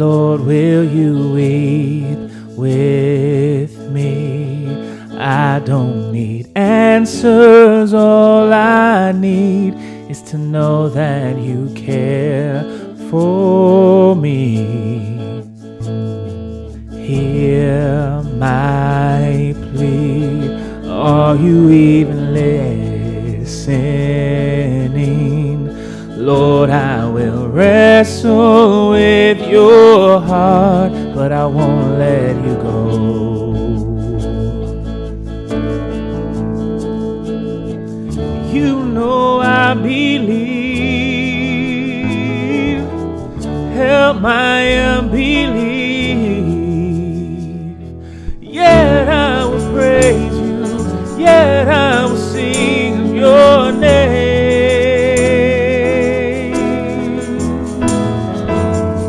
Lord, will you weep with me? I don't need answers, all I need is to know that you care for me. Hear my plea, are you even listening? Lord, I will wrestle with your heart, but I won't let you go. You know I believe, help my unbelief. Yet I will praise you, yet I will sing of your name.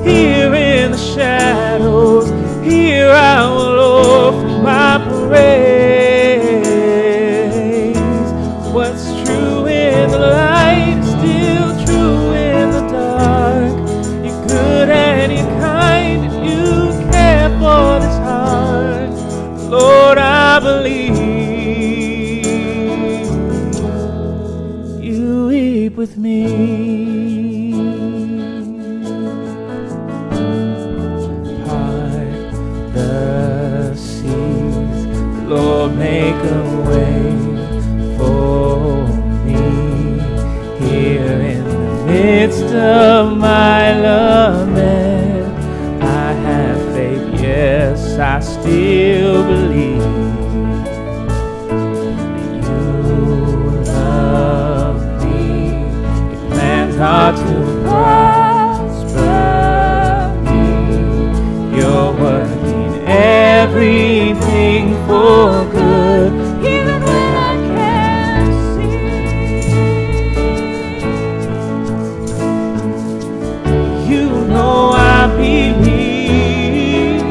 Here in the shadows, here I will offer my praise. What's true in the light is still true in the dark. You're good and you're kind and you care for this heart. Lord, I believe you weep with me. Part the seas, Lord, make a way for me. Here in the midst of my lament, I have faith, yes, I still believe that you love me. Your plans are to prosper me. You're working everything for good, even when I can't see. You know I believe,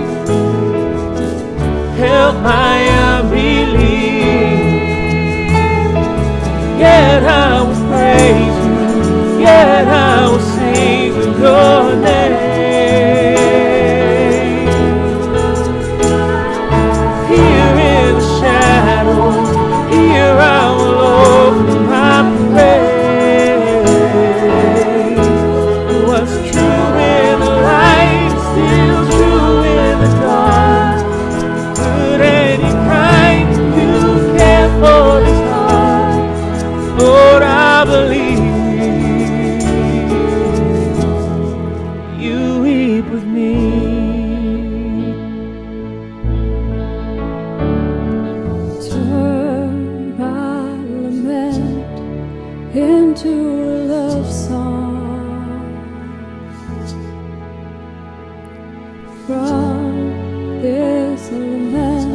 help my unbelief. Yet I will praise you, yet I will sing of your name. Here in the shadows, here I will offer my praise. What's true in the light, still true in the dark. Good and you're kind, you care for this heart. Lord, I believe you weep with me. Turn my lament into a love song. From this lament,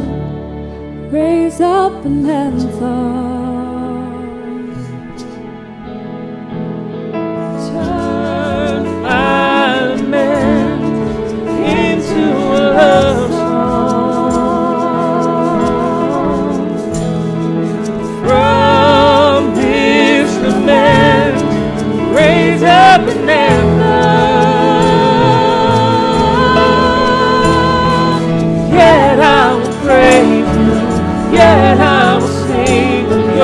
raise up an anthem. Turn my lament into a love song. From this lament, raise up an anthem. Yet I will praise you, yet I will sing of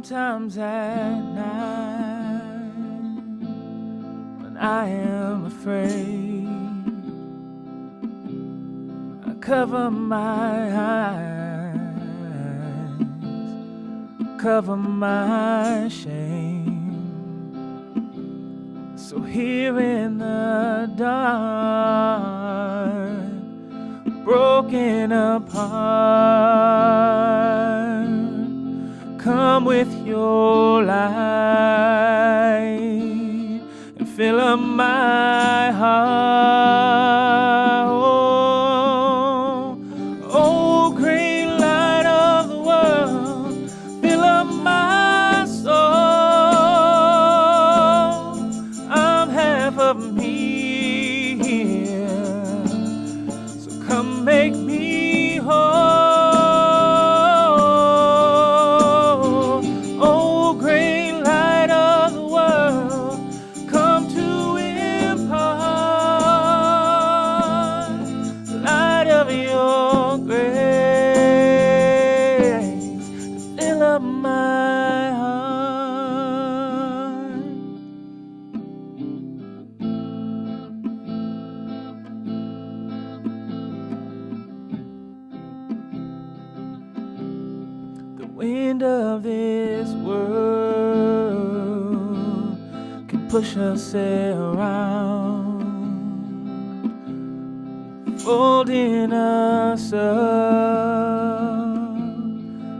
Sometimes at night, when I am afraid, I cover my eyes, cover my shame. So here in the dark, broken apart, come with your light and fill up my heart. Oh, great light of the world, fill up my soul. I'm half of me here, so come make me whole. Wind of this world can push us around, folding us up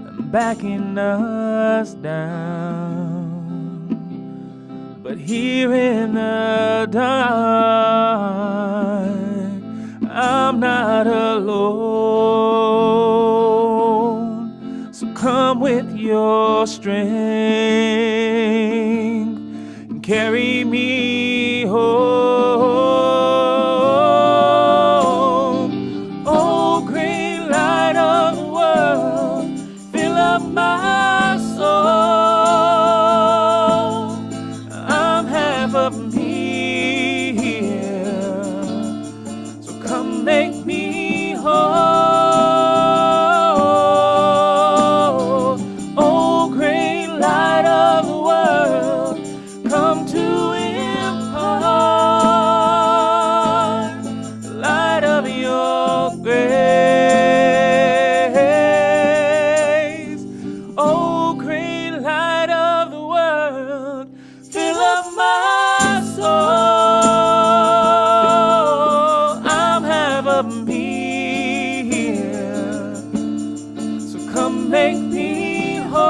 and backing us down. But here in the dark, I'm not alone. Come with your strength and carry me home. Oh, great light of the world, fill up my soul. I'm half of me here, so come make me whole. Make me whole.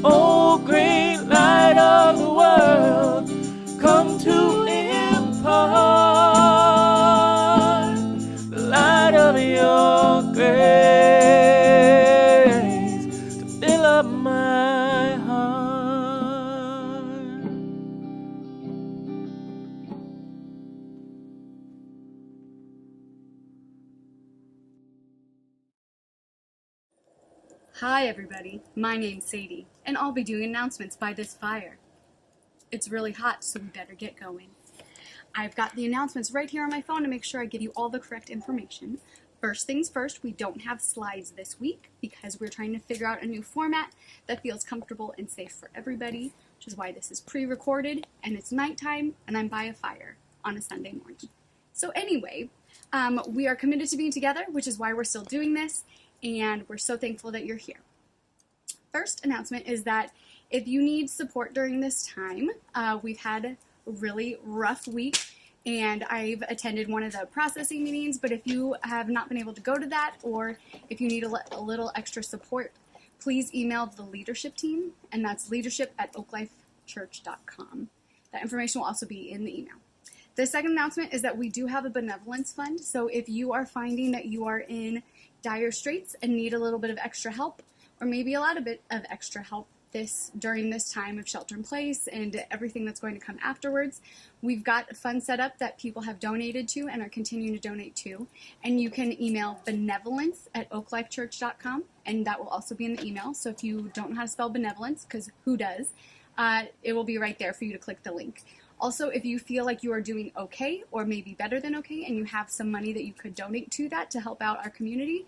Oh, great light of the world, come to impart the light of your grace to fill up my heart. Hi everybody, my name's Sadie, and I'll be doing announcements by this fire. It's really hot, so we better get going. I've got the announcements right here on my phone to make sure I give you all the correct information. First things first, we don't have slides this week because we're trying to figure out a new format that feels comfortable and safe for everybody, which is why this is pre-recorded, and it's nighttime, and I'm by a fire on a Sunday morning. So anyway, we are committed to being together, which is why we're still doing this, and we're so thankful that you're here. First announcement is that if you need support during this time, we've had a really rough week, and I've attended one of the processing meetings, but if you have not been able to go to that, or if you need a little extra support, please email the leadership team, and that's leadership@oaklifechurch.com. That information will also be in the email. The second announcement is that we do have a benevolence fund, so if you are finding that you are in dire straits and need a little bit of extra help, or maybe a lot of bit of extra help during this time of shelter in place and everything that's going to come afterwards, we've got a fund set up that people have donated to and are continuing to donate to, and you can email benevolence@oaklifechurch.com, and that will also be in the email. So if you don't know how to spell benevolence, because who does, it will be right there for you to click the link. Also, if you feel like you are doing okay, or maybe better than okay, and you have some money that you could donate to that to help out our community,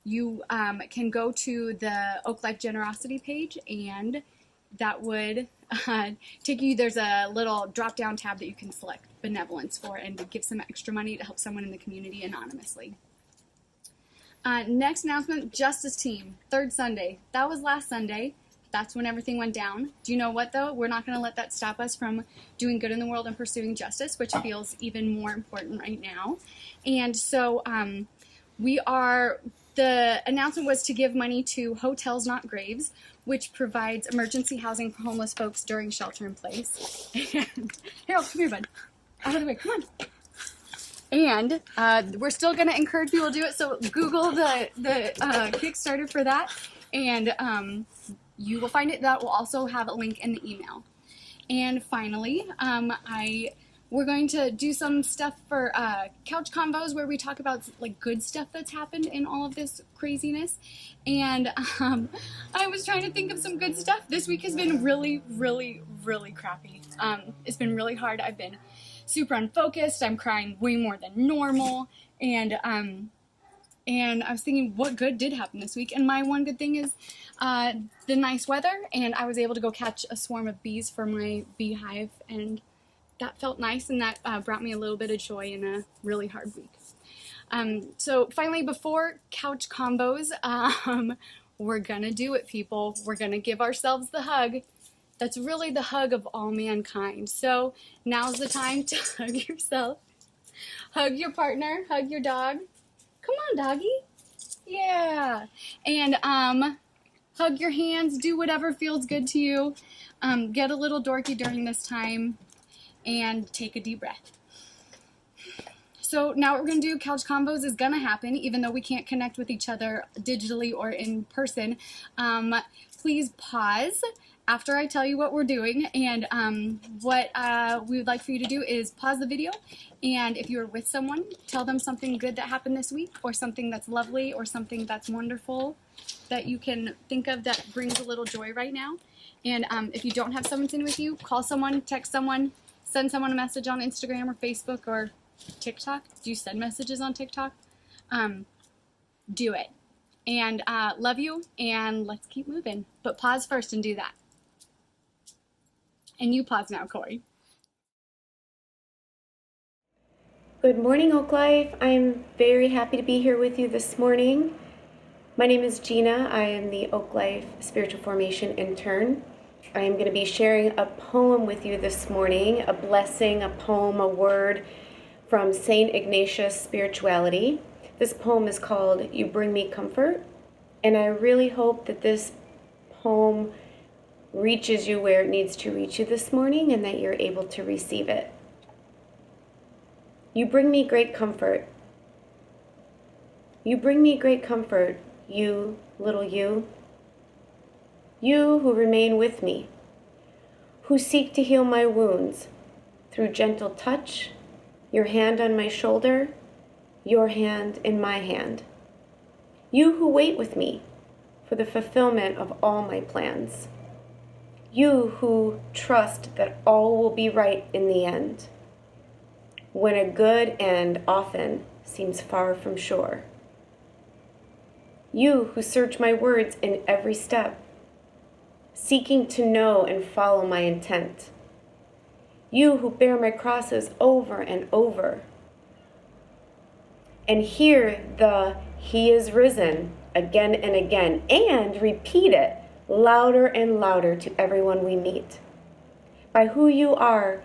you can go to the Oak Life Generosity page, and that would take you, there's a little drop down tab that you can select benevolence for and to give some extra money to help someone in the community anonymously. Next announcement, Justice Team, third Sunday. That was last Sunday. That's when everything went down. Do you know what, though? We're not going to let that stop us from doing good in the world and pursuing justice, which feels even more important right now. And so the announcement was to give money to Hotels Not Graves, which provides emergency housing for homeless folks during shelter in place. And Harold, come here, bud. Out of the way, come on. And we're still going to encourage people to do it, so Google the Kickstarter for that, and you will find it. That will also have a link in the email. And finally, we're going to do some stuff for Couch Convos, where we talk about like good stuff that's happened in all of this craziness. And I was trying to think of some good stuff. This week has been really, really, really crappy. It's been really hard. I've been super unfocused. I'm crying way more than normal. And I was thinking, what good did happen this week? And my one good thing is the nice weather, and I was able to go catch a swarm of bees for my beehive, and that felt nice, and that brought me a little bit of joy in a really hard week. So finally, before Couch Combos, we're gonna do it, people. We're gonna give ourselves the hug. That's really the hug of all mankind. So now's the time to hug yourself, hug your partner, hug your dog. Come on, doggy. Yeah. And hug your hands. Do whatever feels good to you. Get a little dorky during this time. And take a deep breath. So now what we're going to do, Couch Combos is going to happen, even though we can't connect with each other digitally or in person. Please pause after I tell you what we're doing, and what we would like for you to do is pause the video, and if you're with someone, tell them something good that happened this week, or something that's lovely, or something that's wonderful that you can think of that brings a little joy right now. And if you don't have someone sitting with you, call someone, text someone, send someone a message on Instagram or Facebook or TikTok. Do you send messages on TikTok? Do it. And love you, and let's keep moving. But pause first and do that. And you pause now, Corey. Good morning, Oak Life. I'm very happy to be here with you this morning. My name is Gina. I am the Oak Life Spiritual Formation intern. I am going to be sharing a poem with you this morning, a blessing, a poem, a word from St. Ignatius Spirituality. This poem is called You Bring Me Comfort, and I really hope that this poem reaches you where it needs to reach you this morning and that you're able to receive it. You bring me great comfort. You bring me great comfort, you, little you. You who remain with me, who seek to heal my wounds through gentle touch, your hand on my shoulder, your hand in my hand. You who wait with me for the fulfillment of all my plans. You who trust that all will be right in the end, when a good end often seems far from shore. You who search my words in every step, seeking to know and follow my intent. You who bear my crosses over and over, and hear the "He is risen" again and again, and repeat it louder and louder to everyone we meet. By who you are,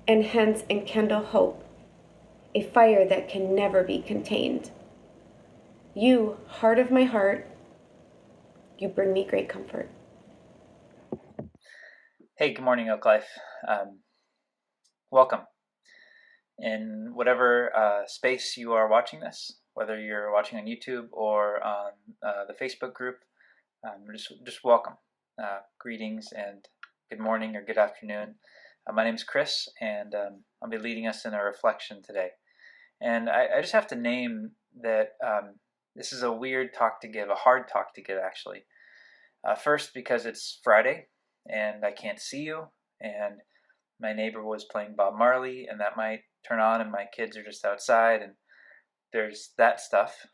and hence enkindle hope, a fire that can never be contained. You, heart of my heart, you bring me great comfort. Hey, good morning, Oak Life. Welcome. In whatever space you are watching this, whether you're watching on YouTube or on the Facebook group, just welcome. Greetings and good morning or good afternoon. My name is Chris, and I'll be leading us in a reflection today. And I just have to name that this is a weird talk to give, a hard talk to give, actually. First, because it's Friday, and I can't see you, and my neighbor was playing Bob Marley, and that might turn on, and my kids are just outside, and there's that stuff.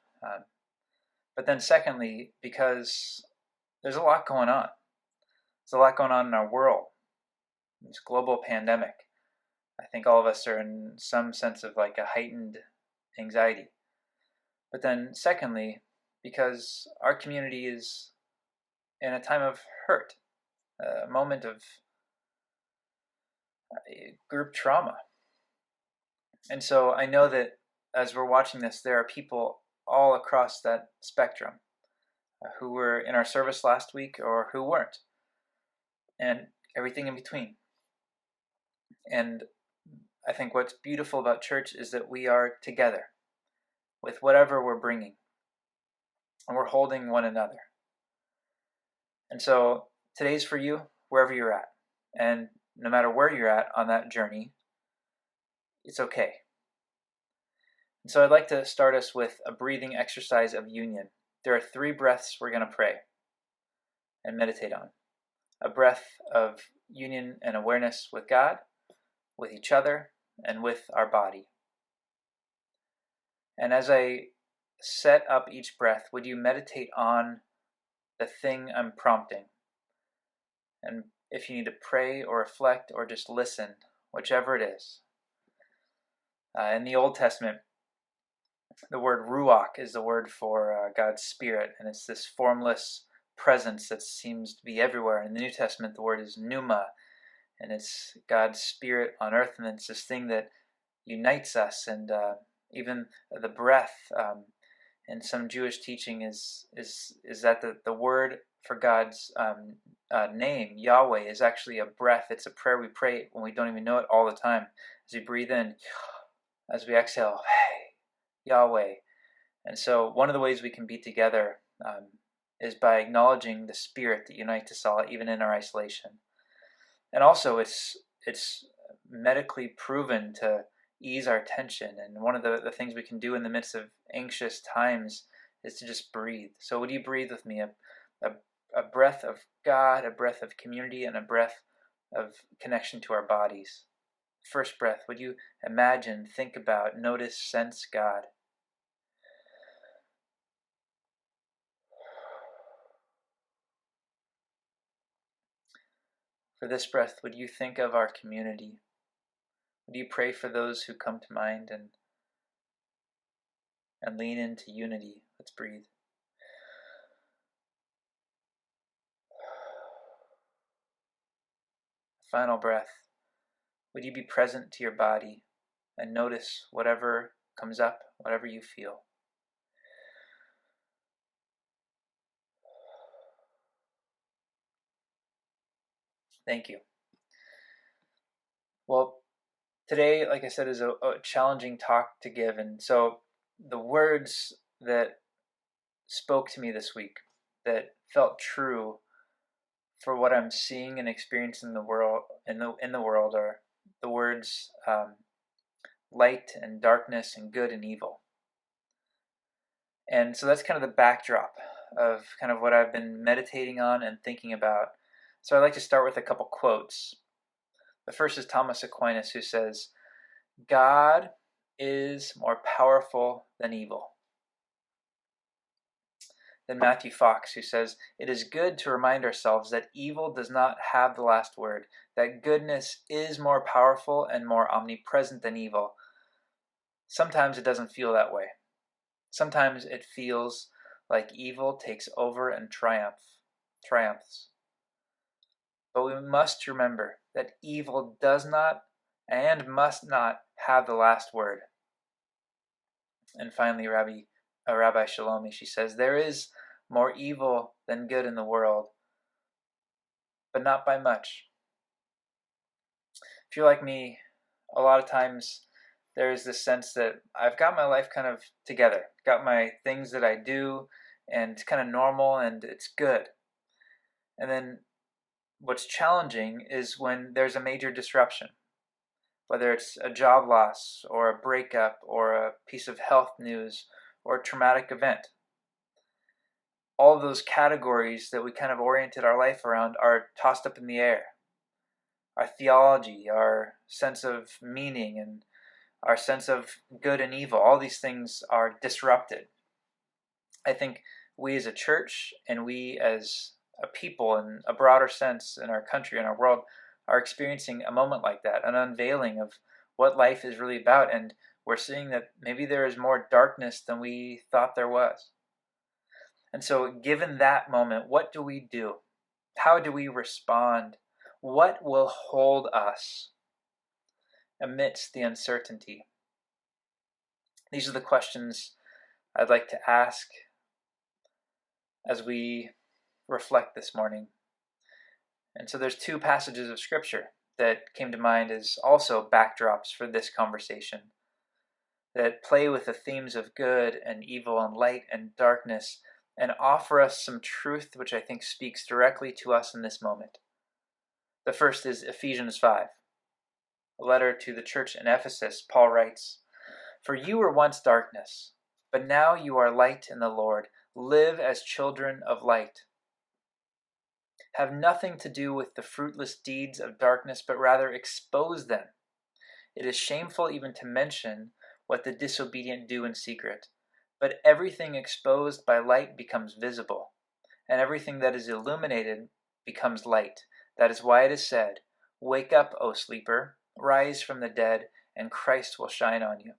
But then secondly, because there's a lot going on. There's a lot going on in our world. This global pandemic. I think all of us are in some sense of like a heightened anxiety. But then secondly, because our community is in a time of hurt, a moment of group trauma. And so I know that as we're watching this, there are people all across that spectrum who were in our service last week or who weren't, and everything in between. And I think what's beautiful about church is that we are together with whatever we're bringing, and we're holding one another. And so today's for you, wherever you're at. And no matter where you're at on that journey, it's okay. And so I'd like to start us with a breathing exercise of union. There are 3 breaths we're going to pray and meditate on. A breath of union and awareness with God, with each other, and with our body. And as I set up each breath, would you meditate on the thing I'm prompting? And if you need to pray or reflect or just listen, whichever it is. In the Old Testament, the word ruach is the word for God's Spirit, and it's this formless presence that seems to be everywhere. In the New Testament, the word is pneuma, and it's God's Spirit on earth, and it's this thing that unites us. And even the breath in some Jewish teaching is that the word for God's name, Yahweh, is actually a breath. It's a prayer we pray when we don't even know it all the time. As we breathe in, as we exhale, Yahweh. And so one of the ways we can be together is by acknowledging the Spirit that unites us all, even in our isolation. And also it's medically proven to ease our tension. And one of the things we can do in the midst of anxious times is to just breathe. So would you breathe with me? A breath of God, a breath of community, and a breath of connection to our bodies. First breath, would you imagine, think about, notice, sense God? For this breath, would you think of our community? Would you pray for those who come to mind and lean into unity? Let's breathe. Final breath. Would you be present to your body and notice whatever comes up, whatever you feel? Thank you. Well, today, like I said, is a challenging talk to give. And so the words that spoke to me this week, that felt true for what I'm seeing and experiencing in the world, are the words light and darkness and good and evil. And so that's kind of the backdrop of kind of what I've been meditating on and thinking about. So I'd like to start with a couple quotes. The first is Thomas Aquinas, who says, "God is more powerful than evil." Then Matthew Fox, who says, "It is good to remind ourselves that evil does not have the last word, that goodness is more powerful and more omnipresent than evil. Sometimes it doesn't feel that way. Sometimes it feels like evil takes over and triumphs. But we must remember that evil does not and must not have the last word." And finally, Rabbi Shalomi, she says, "There is more evil than good in the world, but not by much." If you're like me, a lot of times there is this sense that I've got my life kind of together, got my things that I do, and it's kind of normal and it's good. And then what's challenging is when there's a major disruption, whether it's a job loss or a breakup or a piece of health news or a traumatic event. All of those categories that we kind of oriented our life around are tossed up in the air. Our theology, our sense of meaning, and our sense of good and evil, all these things are disrupted. I think we as a church and we as a people in a broader sense in our country and our world are experiencing a moment like that, an unveiling of what life is really about. And we're seeing that maybe there is more darkness than we thought there was. And so given that moment, what do we do? How do we respond? What will hold us amidst the uncertainty? These are the questions I'd like to ask as we reflect this morning. And so there's two passages of Scripture that came to mind as also backdrops for this conversation that play with the themes of good and evil and light and darkness and offer us some truth which I think speaks directly to us in this moment. The first is Ephesians 5, a letter to the church in Ephesus. Paul writes, "For you were once darkness, but now you are light in the Lord. Live as children of light. Have nothing to do with the fruitless deeds of darkness, but rather expose them. It is shameful even to mention what the disobedient do in secret. But everything exposed by light becomes visible, and everything that is illuminated becomes light. That is why it is said, 'Wake up, O sleeper, rise from the dead, and Christ will shine on you.'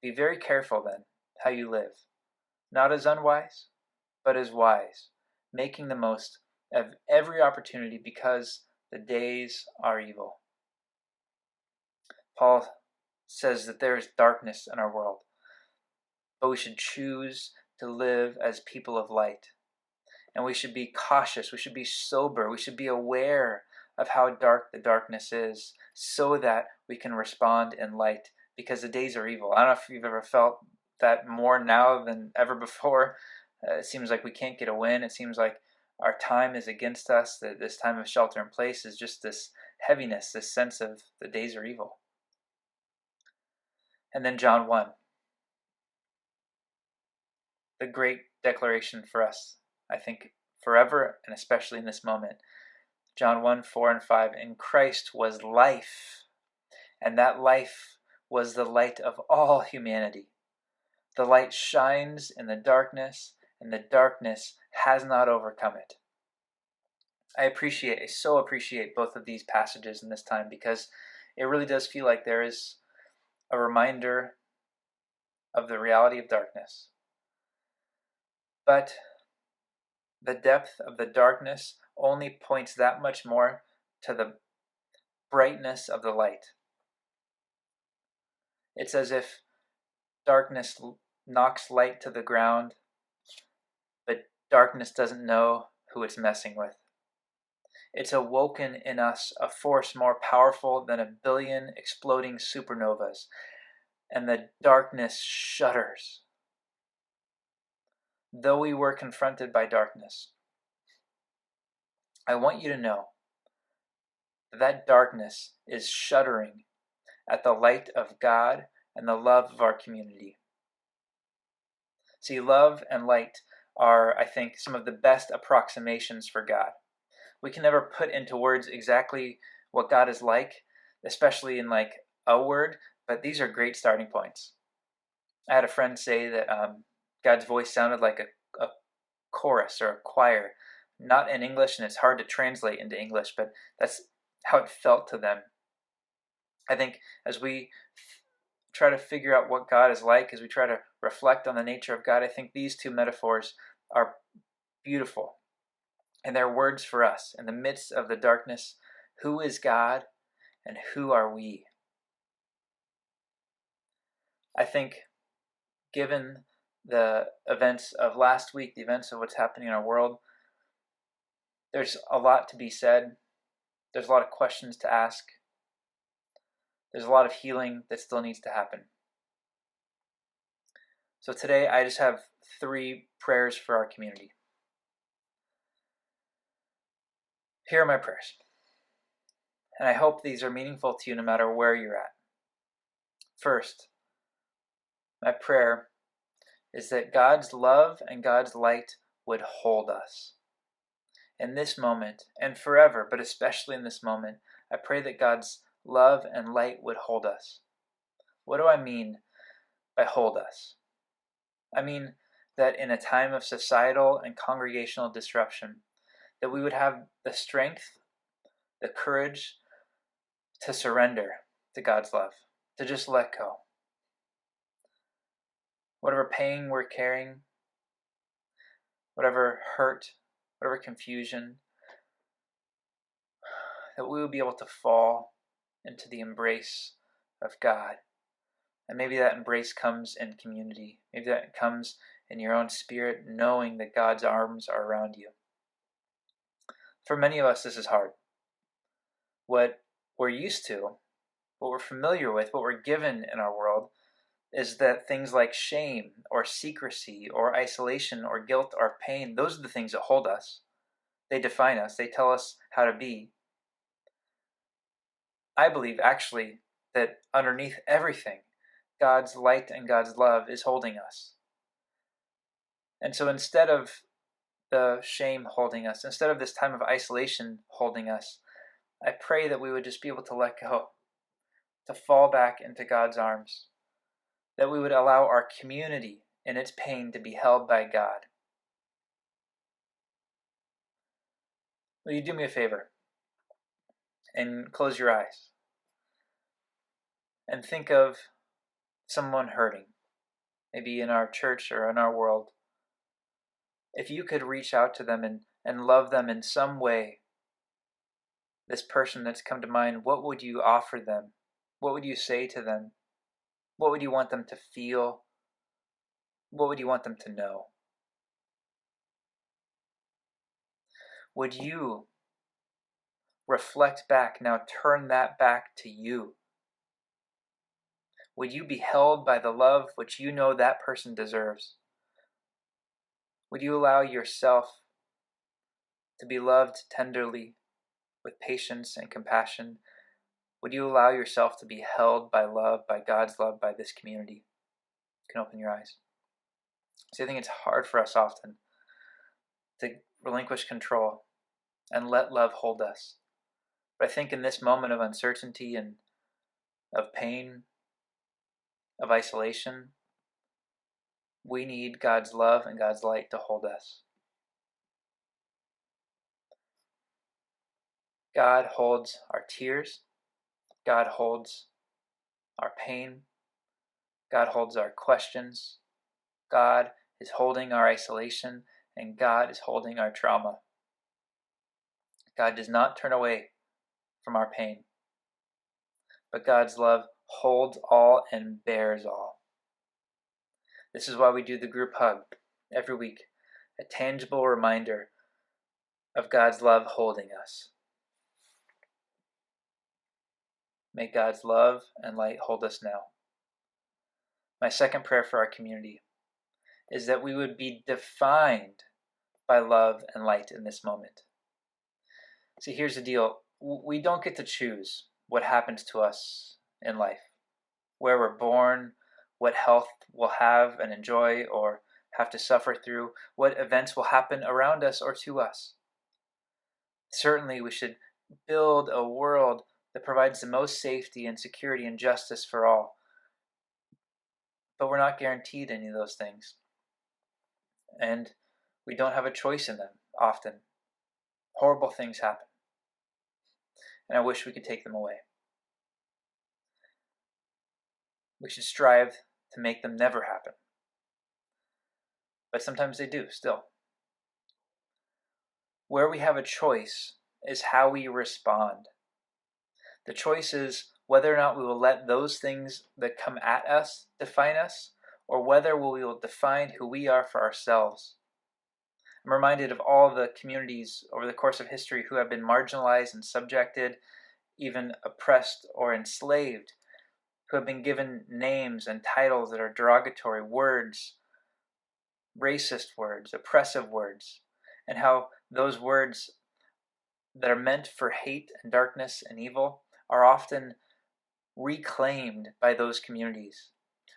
Be very careful then how you live, not as unwise, but as wise, making the most of every opportunity because the days are evil." Paul says that there is darkness in our world, but we should choose to live as people of light. And we should be cautious, we should be sober, we should be aware of how dark the darkness is so that we can respond in light because the days are evil. I don't know if you've ever felt that more now than ever before. It seems like we can't get a win. It seems like our time is against us. That this time of shelter in place is just this heaviness, this sense of the days are evil. And then John 1, the great declaration for us, I think, forever and especially in this moment. John 1, 4 and 5, "In Christ was life, and that life was the light of all humanity. The light shines in the darkness, and the darkness has not overcome it." I so appreciate both of these passages in this time because it really does feel like there is a reminder of the reality of darkness. But the depth of the darkness only points that much more to the brightness of the light. It's as if darkness knocks light to the ground, but darkness doesn't know who it's messing with. It's awoken in us a force more powerful than 1 billion exploding supernovas, and the darkness shudders. Though we were confronted by darkness, I want you to know that darkness is shuddering at the light of God and the love of our community. See, love and light are, I think, some of the best approximations for God. We can never put into words exactly what God is like, especially in like a word, but these are great starting points. I had a friend say that God's voice sounded like a chorus or a choir, not in English, and it's hard to translate into English, but that's how it felt to them. I think as we try to figure out what God is like, as we try to reflect on the nature of God, I think these two metaphors are beautiful. And they're words for us in the midst of the darkness. Who is God and who are we? I think given the events of last week, the events of what's happening in our world, there's a lot to be said. There's a lot of questions to ask. There's a lot of healing that still needs to happen. So today I just have 3 prayers for our community. Here are my prayers. And I hope these are meaningful to you no matter where you're at. First, my prayer is that God's love and God's light would hold us. In this moment and forever, but especially in this moment, I pray that God's love and light would hold us. What do I mean by hold us? I mean that in a time of societal and congregational disruption, that we would have the strength, the courage to surrender to God's love, to just let go. Whatever pain we're carrying, whatever hurt, whatever confusion, that we would be able to fall into the embrace of God. And maybe that embrace comes in community. Maybe that comes in your own spirit, knowing that God's arms are around you. For many of us, this is hard. What we're used to, what we're familiar with, what we're given in our world, is that things like shame or secrecy or isolation or guilt or pain, those are the things that hold us. They define us. They tell us how to be. I believe, actually, that underneath everything, God's light and God's love is holding us. And so instead of the shame holding us, instead of this time of isolation holding us, I pray that we would just be able to let go, to fall back into God's arms, that we would allow our community in its pain to be held by God. Will you do me a favor and close your eyes and think of someone hurting, maybe in our church or in our world? If you could reach out to them and love them in some way, this person that's come to mind, what would you offer them? What would you say to them? What would you want them to feel? What would you want them to know? Would you reflect back, now turn that back to you? Would you be held by the love which you know that person deserves? Would you allow yourself to be loved tenderly, with patience and compassion? Would you allow yourself to be held by love, by God's love, by this community? You can open your eyes. So I think it's hard for us often to relinquish control and let love hold us. But I think in this moment of uncertainty and of pain, of isolation, we need God's love and God's light to hold us. God holds our tears. God holds our pain. God holds our questions. God is holding our isolation, and God is holding our trauma. God does not turn away from our pain, but God's love holds all and bears all. This is why we do the group hug every week, a tangible reminder of God's love holding us. May God's love and light hold us now. My second prayer for our community is that we would be defined by love and light in this moment. See, here's the deal. We don't get to choose what happens to us in life, where we're born, what health we'll have and enjoy or have to suffer through, what events will happen around us or to us. Certainly, we should build a world that provides the most safety and security and justice for all. But we're not guaranteed any of those things. And we don't have a choice in them often. Horrible things happen. And I wish we could take them away. We should strive to make them never happen. But sometimes they do still. Where we have a choice is how we respond. The choice is whether or not we will let those things that come at us define us, or whether we will define who we are for ourselves. I'm reminded of all the communities over the course of history who have been marginalized and subjected, even oppressed or enslaved, who have been given names and titles that are derogatory words, racist words, oppressive words, and how those words that are meant for hate and darkness and evil are often reclaimed by those communities,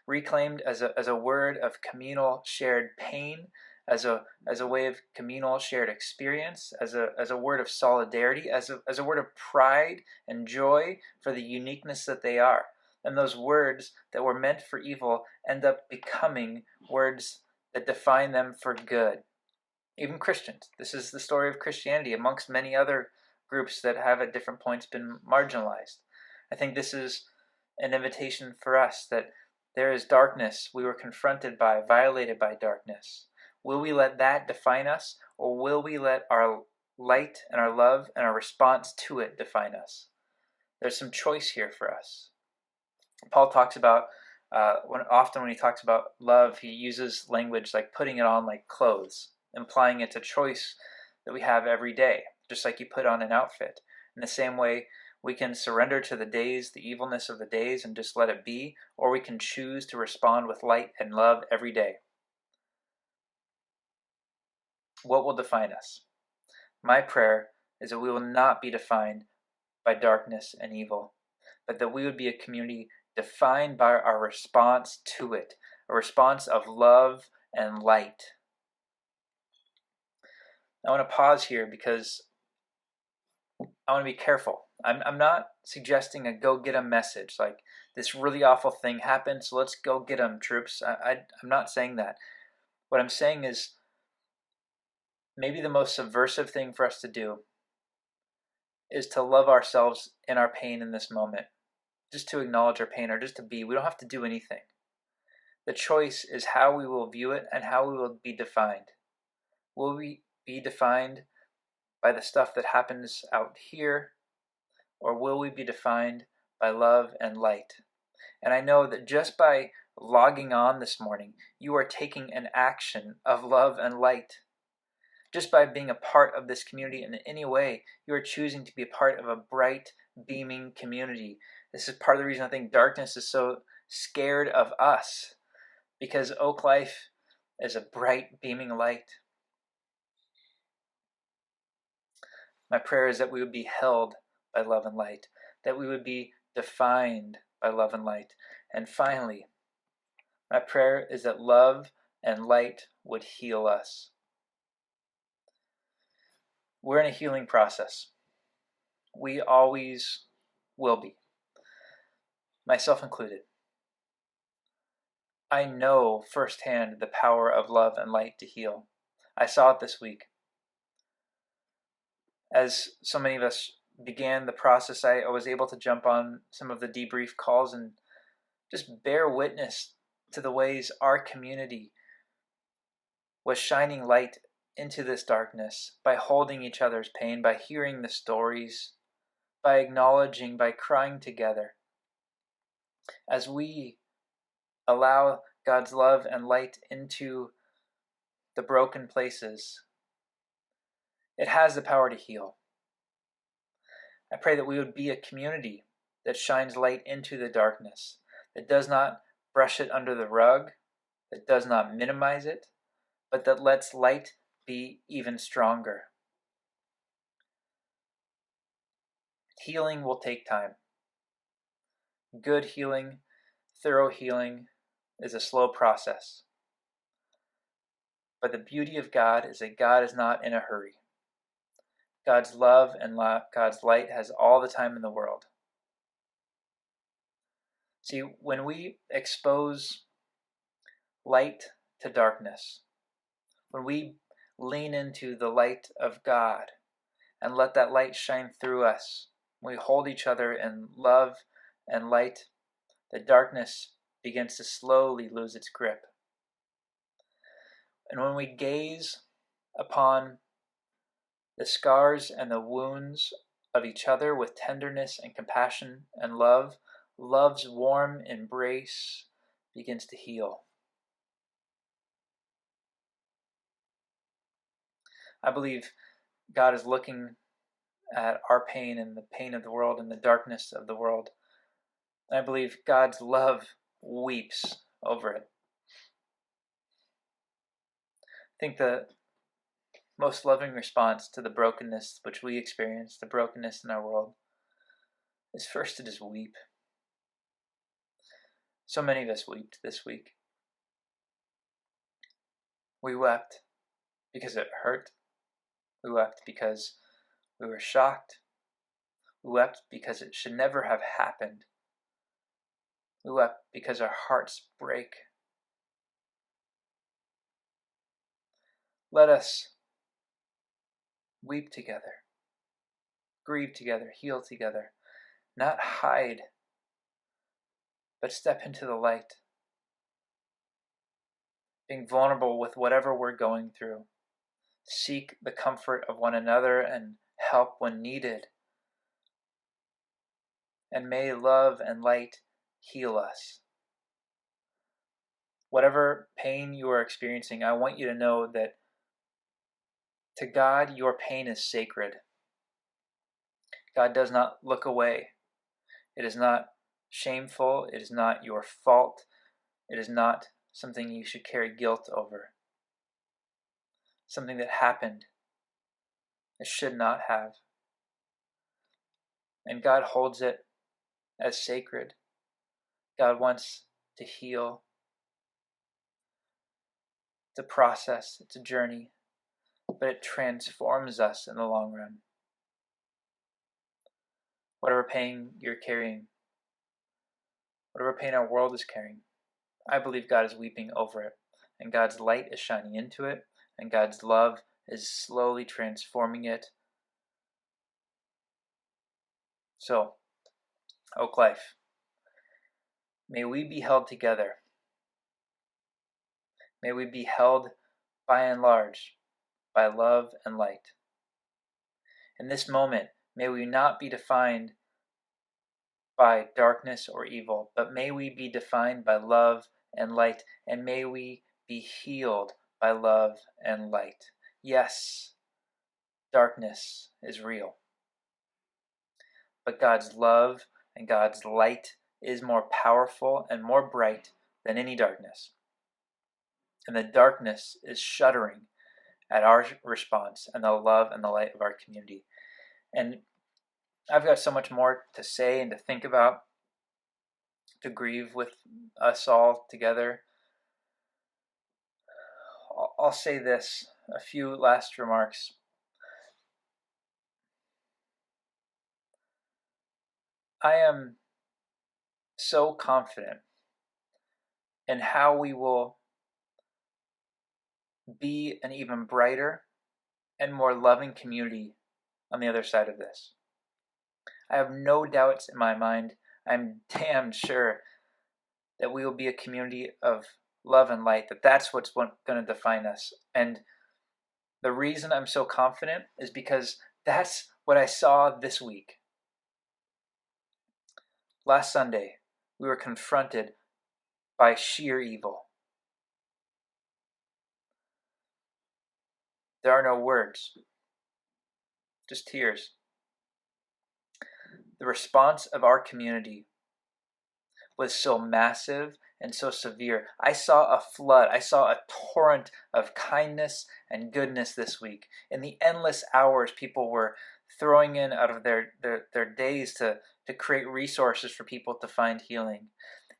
reclaimed as a word of communal shared pain, as a way of communal shared experience, as a word of solidarity, as a word of pride and joy for the uniqueness that they are. And those words that were meant for evil end up becoming words that define them for good. Even Christians. This is the story of Christianity amongst many other groups that have at different points been marginalized. I think this is an invitation for us that there is darkness we were confronted by, violated by darkness. Will we let that define us, or will we let our light and our love and our response to it define us? There's some choice here for us. Paul talks about, when he talks about love, he uses language like putting it on like clothes, implying it's a choice that we have every day, just like you put on an outfit. In the same way, we can surrender to the days, the evilness of the days, and just let it be, or we can choose to respond with light and love every day. What will define us? My prayer is that we will not be defined by darkness and evil, but that we would be a community defined by our response to it, a response of love and light. I want to pause here because I want to be careful. I'm not suggesting a go get 'em message, like this really awful thing happened, so let's go get 'em, troops. I'm not saying that. What I'm saying is maybe the most subversive thing for us to do is to love ourselves in our pain in this moment, just to acknowledge our pain or just to be. We don't have to do anything. The choice is how we will view it and how we will be defined. Will we be defined by the stuff that happens out here, or will we be defined by love and light? And I know that just by logging on this morning, you are taking an action of love and light. Just by being a part of this community in any way, you are choosing to be a part of a bright, beaming community. This is part of the reason I think darkness is so scared of us, because Oak Life is a bright, beaming light. My prayer is that we would be held by love and light, that we would be defined by love and light. And finally, my prayer is that love and light would heal us. We're in a healing process. We always will be, myself included. I know firsthand the power of love and light to heal. I saw it this week. As so many of us began the process, I was able to jump on some of the debrief calls and just bear witness to the ways our community was shining light into this darkness by holding each other's pain, by hearing the stories, by acknowledging, by crying together. As we allow God's love and light into the broken places, it has the power to heal. I pray that we would be a community that shines light into the darkness, that does not brush it under the rug, that does not minimize it, but that lets light be even stronger. Healing will take time. Good healing, thorough healing is a slow process. But the beauty of God is that God is not in a hurry. God's love and God's light has all the time in the world. See, when we expose light to darkness, when we lean into the light of God and let that light shine through us, when we hold each other in love and light, the darkness begins to slowly lose its grip. And when we gaze upon the scars and the wounds of each other with tenderness and compassion and love, love's warm embrace begins to heal. I believe God is looking at our pain and the pain of the world and the darkness of the world. And I believe God's love weeps over it. I think the most loving response to the brokenness which we experience, the brokenness in our world, is first to just weep. So many of us wept this week. We wept because it hurt. We wept because we were shocked. We wept because it should never have happened. We wept because our hearts break. Let us weep together, grieve together, heal together, not hide, but step into the light, being vulnerable with whatever we're going through. Seek the comfort of one another and help when needed. And may love and light heal us. Whatever pain you are experiencing, I want you to know that to God, your pain is sacred. God does not look away. It is not shameful. It is not your fault. It is not something you should carry guilt over. Something that happened. It should not have. And God holds it as sacred. God wants to heal. It's a process. It's a journey. But it transforms us in the long run. Whatever pain you're carrying, whatever pain our world is carrying, I believe God is weeping over it, and God's light is shining into it, and God's love is slowly transforming it. So, Oak Life, may we be held together. May we be held by and large by love and light. In this moment, may we not be defined by darkness or evil, but may we be defined by love and light, and may we be healed by love and light. Yes, darkness is real, but God's love and God's light is more powerful and more bright than any darkness. And the darkness is shuddering at our response and the love and the light of our community. And I've got so much more to say and to think about, to grieve with us all together. I'll say this, a few last remarks. I am so confident in how we will be an even brighter and more loving community on the other side of this. I have no doubts in my mind. I'm damn sure that we will be a community of love and light, that's what's going to define us. And the reason I'm so confident is because that's what I saw this week. Last Sunday, we were confronted by sheer evil. There are no words, just tears. The response of our community was so massive and so severe. I saw a flood. I saw a torrent of kindness and goodness this week. In the endless hours people were throwing in out of their days to create resources for people to find healing.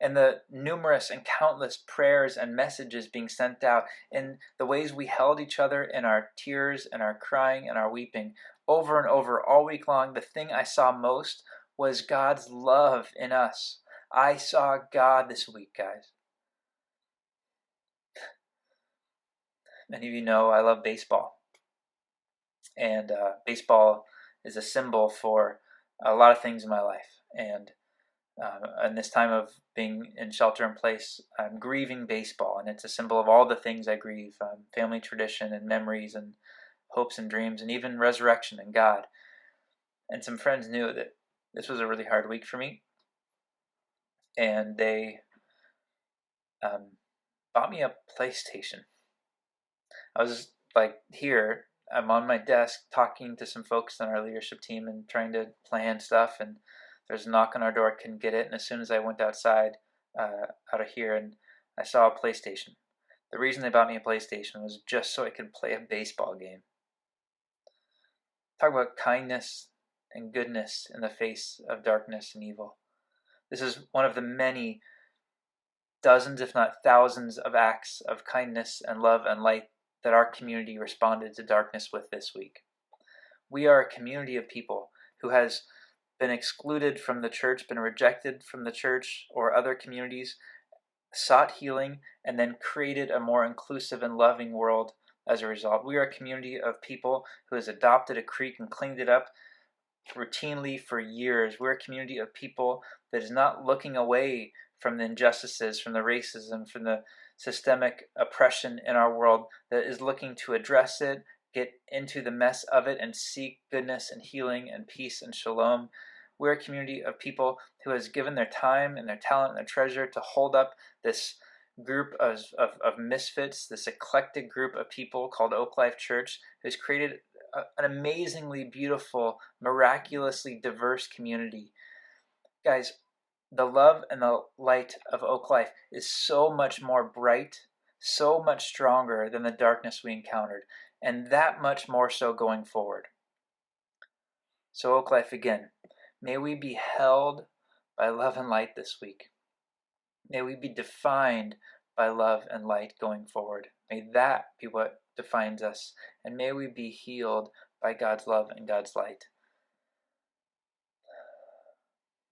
And the numerous and countless prayers and messages being sent out, in the ways we held each other in our tears and our crying and our weeping over and over all week long, the thing I saw most was God's love in us. I saw God this week, guys. Many of you know I love baseball. And baseball is a symbol for a lot of things in my life. And in this time of being in shelter in place, I'm grieving baseball, and it's a symbol of all the things I grieve, family tradition and memories and hopes and dreams and even resurrection and God. And some friends knew that this was a really hard week for me, and they bought me a PlayStation. I was like, here, I'm on my desk talking to some folks on our leadership team and trying to plan stuff, and there's a knock on our door, I couldn't get it, and as soon as I went outside, out of here, and I saw a PlayStation. The reason they bought me a PlayStation was just so I could play a baseball game. Talk about kindness and goodness in the face of darkness and evil. This is one of the many dozens, if not thousands, of acts of kindness and love and light that our community responded to darkness with this week. We are a community of people who has been excluded from the church, been rejected from the church or other communities, sought healing, and then created a more inclusive and loving world as a result. We are a community of people who has adopted a creek and cleaned it up routinely for years. We're a community of people that is not looking away from the injustices, from the racism, from the systemic oppression in our world, that is looking to address it, get into the mess of it, and seek goodness and healing and peace and shalom. We're a community of people who has given their time and their talent and their treasure to hold up this group of misfits, this eclectic group of people called Oak Life Church, who's created an amazingly beautiful, miraculously diverse community. Guys, the love and the light of Oak Life is so much more bright, so much stronger than the darkness we encountered, and that much more so going forward. So Oak Life, again, may we be held by love and light this week. May we be defined by love and light going forward. May that be what defines us, and may we be healed by God's love and God's light.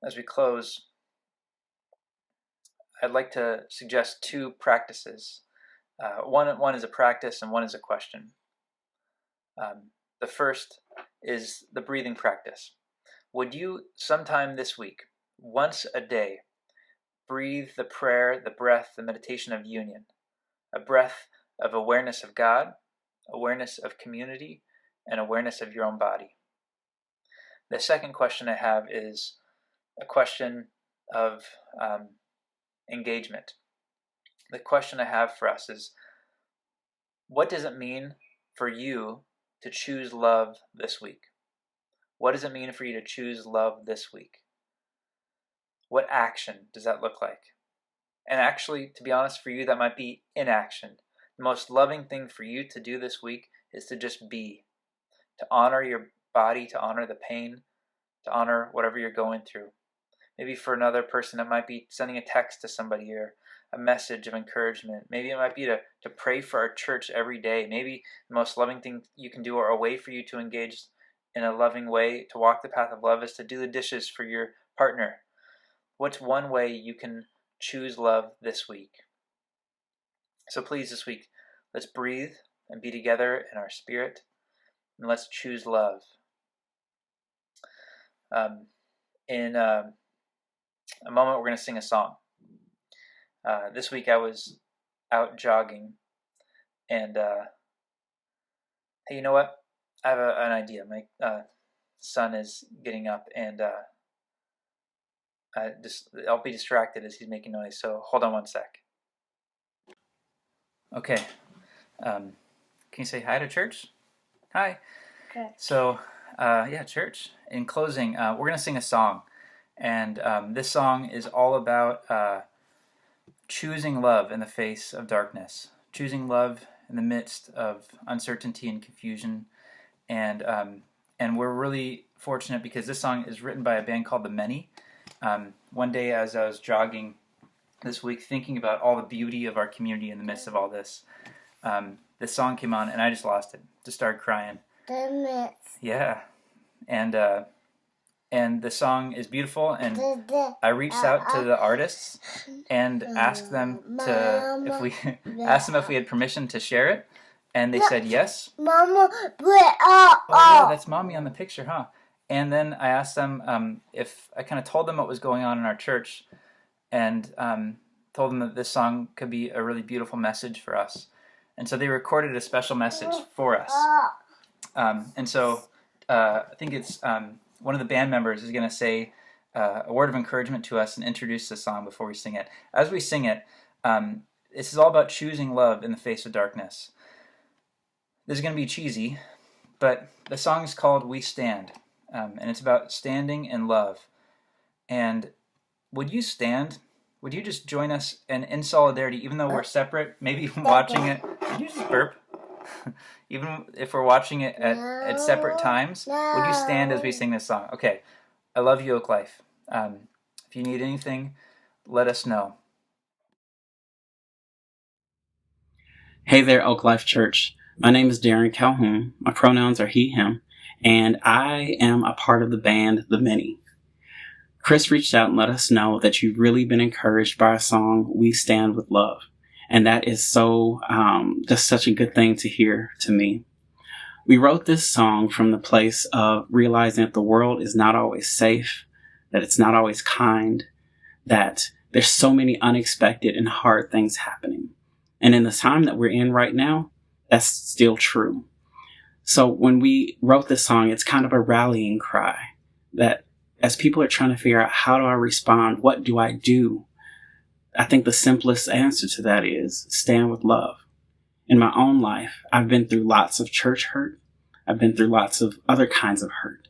As we close, I'd like to suggest two practices. One is a practice and one is a question. The first is the breathing practice. Would you sometime this week, once a day, breathe the prayer, the breath, the meditation of union, a breath of awareness of God, awareness of community, and awareness of your own body? The second question I have is a question of engagement. The question I have for us is, what does it mean for you to choose love this week? What does it mean for you to choose love this week? What action does that look like? And actually, to be honest, for you, that might be inaction. The most loving thing for you to do this week is to just be, to honor your body, to honor the pain, to honor whatever you're going through. Maybe for another person, it might be sending a text to somebody or a message of encouragement. Maybe it might be to pray for our church every day. Maybe the most loving thing you can do, or a way for you to engage in a loving way, to walk the path of love, is to do the dishes for your partner. What's one way you can choose love this week? So please, this week, let's breathe and be together in our spirit, and let's choose love. In a moment, we're going to sing a song. This week I was out jogging, and hey, you know what? I have an idea. My son is getting up, and I'll be distracted as he's making noise, so hold on one sec. Okay. Can you say hi to church? Hi. Okay. So, church. In closing, we're going to sing a song. And this song is all about choosing love in the face of darkness, choosing love in the midst of uncertainty and confusion. And we're really fortunate because this song is written by a band called The Many. One day as I was jogging this week, thinking about all the beauty of our community in the midst of all this, this song came on and I just lost it. Just started crying. Yeah. And the song is beautiful, and I reached out to the artists and asked them if we had permission to share it, and they said yes. Mama, Oh yeah, that's mommy on the picture, huh? And then I asked them if I kind of told them what was going on in our church, and told them that this song could be a really beautiful message for us, and so they recorded a special message for us. And so I think it's one of the band members is going to say a word of encouragement to us and introduce the song before we sing it. As we sing it, this is all about choosing love in the face of darkness. This is going to be cheesy, but the song is called We Stand, and it's about standing in love. And would you stand? Would you just join us in solidarity, even though we're separate, maybe watching it? Did you just burp? Even if we're watching it at separate times, would you stand as we sing this song? Okay. I love you, Oak Life. If you need anything, let us know. Hey there, Oak Life Church. My name is Darren Calhoun. My pronouns are he, him, and I am a part of the band The Many. Chris reached out and let us know that you've really been encouraged by our song, We Stand with Love. And that is so, just such a good thing to hear to me. We wrote this song from the place of realizing that the world is not always safe, that it's not always kind, that there's so many unexpected and hard things happening. And in the time that we're in right now, that's still true. So when we wrote this song, it's kind of a rallying cry that as people are trying to figure out, how do I respond? What do I do? I think the simplest answer to that is stand with love. In my own life, I've been through lots of church hurt. I've been through lots of other kinds of hurt.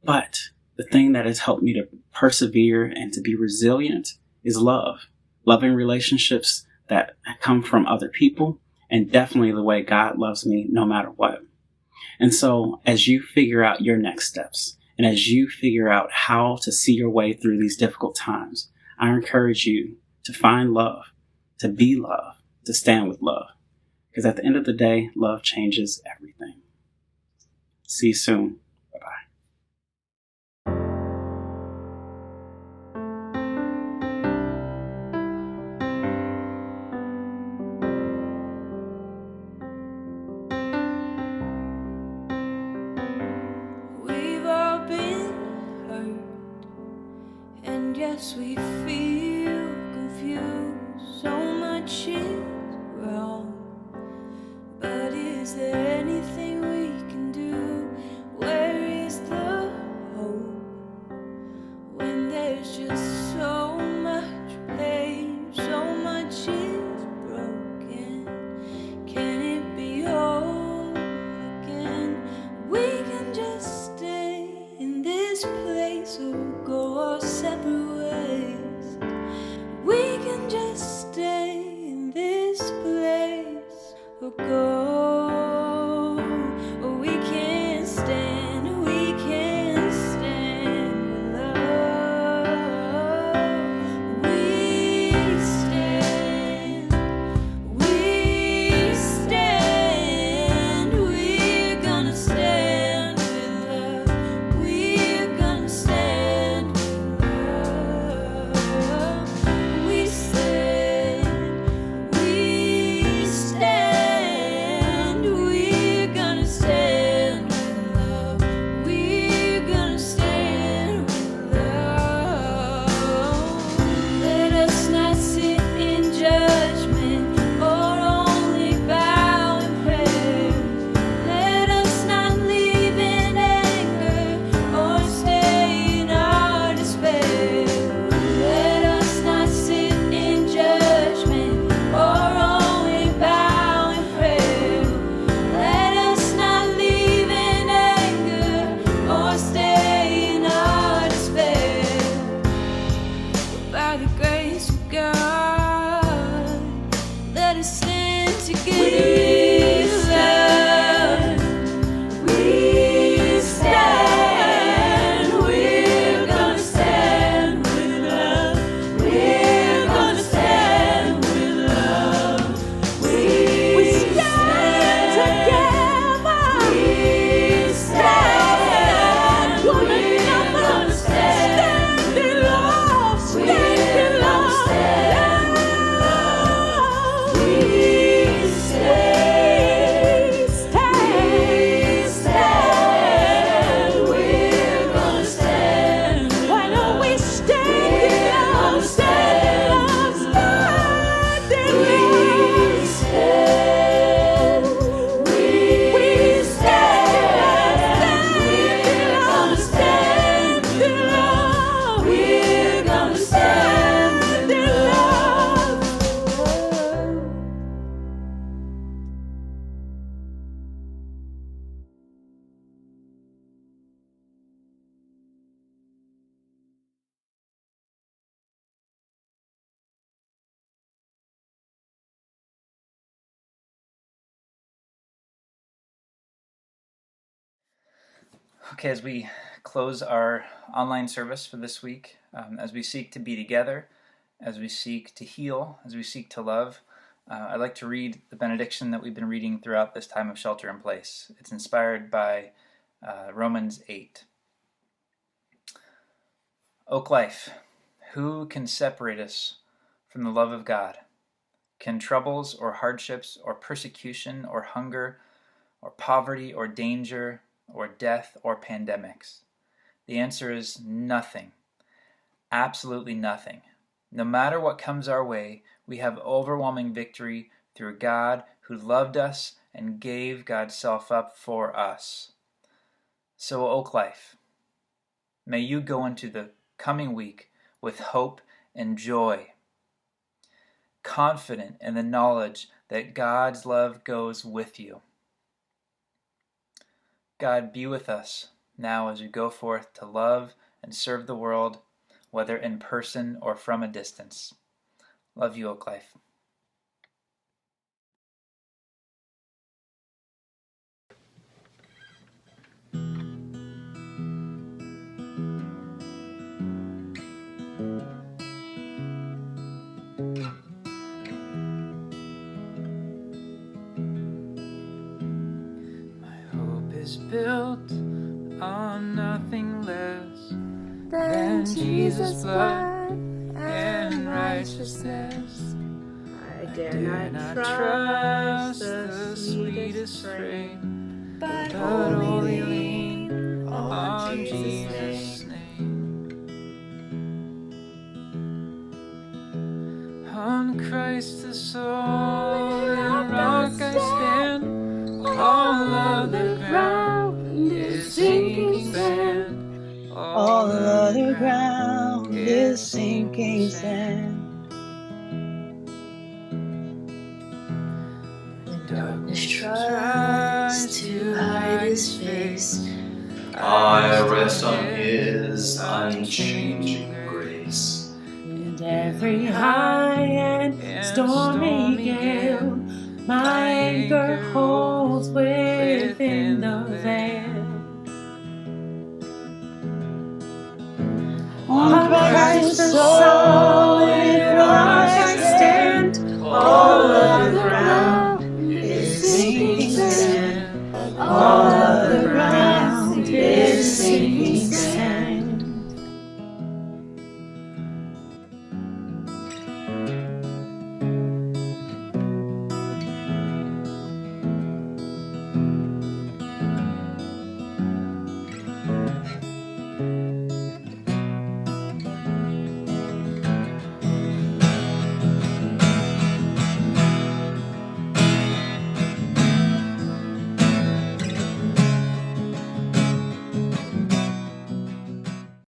But the thing that has helped me to persevere and to be resilient is love. Loving relationships that come from other people, and definitely the way God loves me no matter what. And so as you figure out your next steps, and as you figure out how to see your way through these difficult times, I encourage you to find love, to be love, to stand with love. Because at the end of the day, love changes everything. See you soon. Bye-bye. We've all been hurt, and yes, we feel confused. So much is wrong, but is there anything we can do? Where is the hope when there's just so much pain, so much is broken? Can it be whole again? We can just stay in this place or go our separate ways. We can just stay in this place or go, or we can stand with love. We stand, we're gonna stand with love. We're gonna stand with love. We stand, we're gonna stand with love. We're gonna stand with love. Let us not sit in judgment or only bow in prayer. Let us not leave in anger or stay in our despair. Let us not sit in judgment or only bow in prayer. Let us not leave in anger or stay in our despair. By the grace of God, let us stand together. We stand, we're gonna stand with love. We're gonna stand with love. We stand together. We stand, we're gonna stand in love. We're gonna stand in love. We stand, we're gonna stand. Why don't we stand in love? Stand in love, stand in love. We stand, we're gonna stand in love. We're gonna stand in love. Okay, as we close our online service for this week, as we seek to be together, as we seek to heal, as we seek to love, I'd like to read the benediction that we've been reading throughout this time of shelter in place. It's inspired by Romans 8. Oak Life, who can separate us from the love of God? Can troubles or hardships or persecution or hunger or poverty or danger or death or pandemics? The answer is nothing. Absolutely nothing. No matter what comes our way, we have overwhelming victory through God who loved us and gave God's self up for us. So, Oak Life, may you go into the coming week with hope and joy, confident in the knowledge that God's love goes with you. God, be with us now as we go forth to love and serve the world, whether in person or from a distance. Love you, Oak Life. Is built on nothing less than Jesus' blood and righteousness. I dare not trust the sweetest frame, but wholly lean on Jesus' name. On Christ the solid rock I stand. All other ground is sinking sand. All other ground is sinking sand. When darkness tries to hide his face, I rest on his unchanging grace. And every high and stormy gale, my anchor holds within the veil. On Christ the